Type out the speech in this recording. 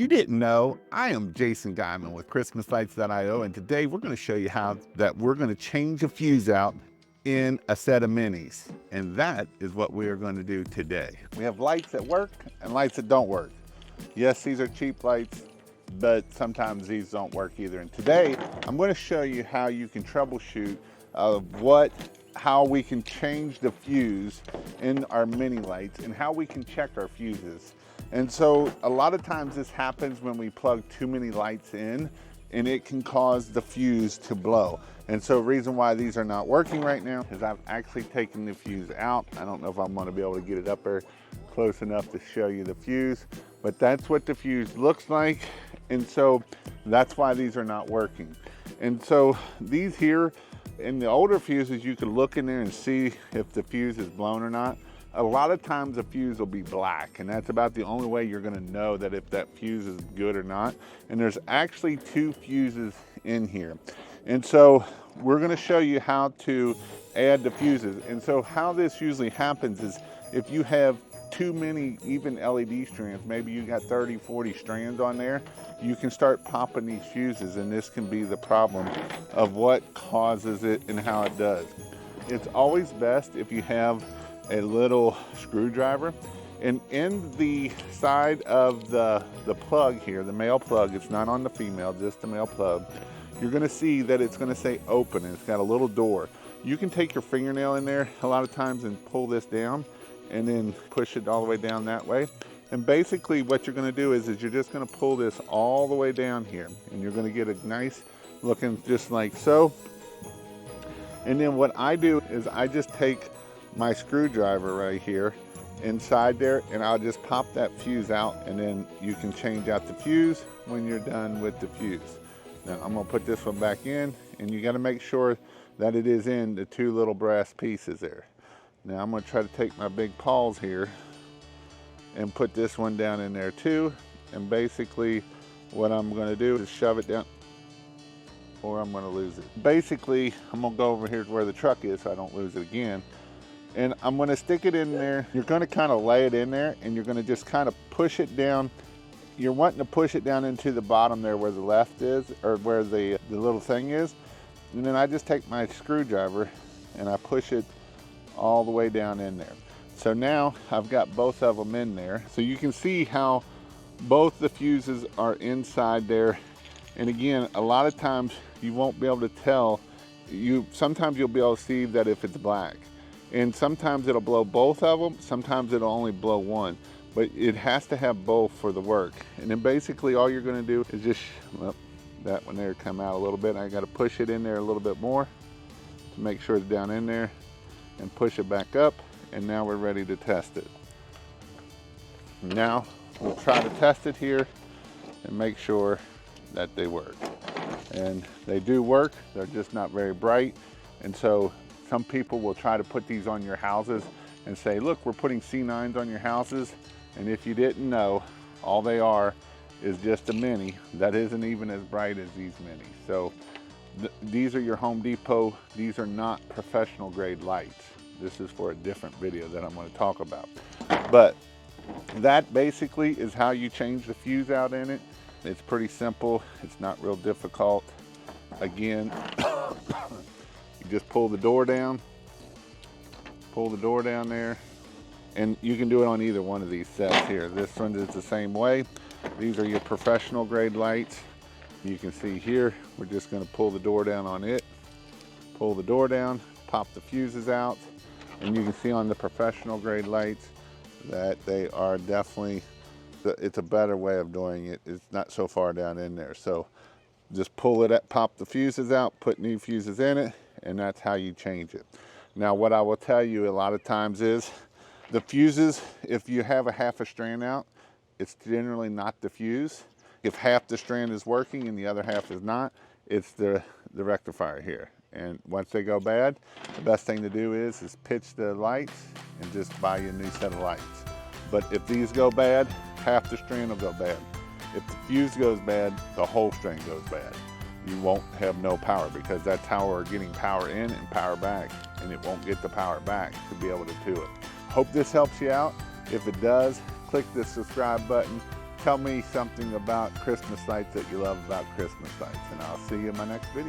You didn't know, I am Jason Guyman with ChristmasLights.io, and today we're going to show you how we're going to change a fuse out in a set of minis. And that is what we are going to do today. We have lights that work and lights that don't work. Yes, these are cheap lights, but sometimes these don't work either. And today I'm going to show you how you can troubleshoot how we can change the fuse in our mini lights and how we can check our fuses. And so a lot of times this happens when we plug too many lights in, and it can cause the fuse to blow. And so the reason why these are not working right now is I've actually taken the fuse out. I don't know if I'm gonna be able to get it up there close enough to show you the fuse, but that's what the fuse looks like. And so that's why these are not working. And so these here, in the older fuses, you could look in there and see if the fuse is blown or not. A lot of times the fuse will be black, and that's about the only way you're gonna know that if that fuse is good or not. And there's actually two fuses in here. And so we're gonna show you how to add the fuses. And so how this usually happens is if you have too many even LED strands, maybe you got 30, 40 strands on there, you can start popping these fuses, and this can be the problem of what causes it and how it does. It's always best if you have a little screwdriver, and in the side of the plug here, the male plug, it's not on the female, just the male plug, you're gonna see that it's gonna say open, and it's got a little door. You can take your fingernail in there a lot of times and pull this down and then push it all the way down that way. And basically what you're gonna do is you're just gonna pull this all the way down here, and you're gonna get a nice looking just like so. And then what I do is I just take my screwdriver right here inside there, and I'll just pop that fuse out, and then you can change out the fuse when you're done with the fuse. Now I'm gonna put this one back in, and you gotta make sure that it is in the two little brass pieces there. Now I'm gonna try to take my big paws here and put this one down in there too. And basically what I'm gonna do is shove it down, or I'm gonna lose it. Basically, I'm gonna go over here to where the truck is so I don't lose it again. And I'm gonna stick it in there. You're gonna kind of lay it in there, and you're gonna just kind of push it down. You're wanting to push it down into the bottom there where the left is, or where the little thing is. And then I just take my screwdriver and I push it all the way down in there. So now I've got both of them in there. So you can see how both the fuses are inside there. And again, a lot of times you won't be able to tell. Sometimes you'll be able to see that if it's black. And sometimes it'll blow both of them, sometimes it'll only blow one. But it has to have both for the work. And then basically all you're gonna do is just, well, that one there come out a little bit. I gotta push it in there a little bit more to make sure it's down in there, and push it back up, and now we're ready to test it. Now we'll try to test it here and make sure that they work. And they do work, they're just not very bright. And so some people will try to put these on your houses and say, look, we're putting C9s on your houses. And if you didn't know, all they are is just a mini that isn't even as bright as these minis. So these are your Home Depot. These are not professional grade lights. This is for a different video that I'm going to talk about. But that basically is how you change the fuse out in it. It's pretty simple. It's not real difficult. Again, you just pull the door down there, and you can do it on either one of these sets here. This one is the same way. These are your professional grade lights. You can see here, we're just going to pull the door down on it, pull the door down, pop the fuses out, and you can see on the professional grade lights that they are definitely, it's a better way of doing it. It's not so far down in there. So just pull it, pop the fuses out, put new fuses in it, and that's how you change it. Now what I will tell you a lot of times is the fuses, if you have a half a strand out, it's generally not the fuse. If half the strand is working and the other half is not, it's the rectifier here. And once they go bad, the best thing to do is pitch the lights and just buy you a new set of lights. But if these go bad, half the strand will go bad. If the fuse goes bad, the whole strand goes bad. You won't have no power, because that's how we're getting power in and power back, and it won't get the power back to be able to do it. Hope this helps you out. If it does, click the subscribe button, tell me something about Christmas lights that you love about Christmas lights, and I'll see you in my next video.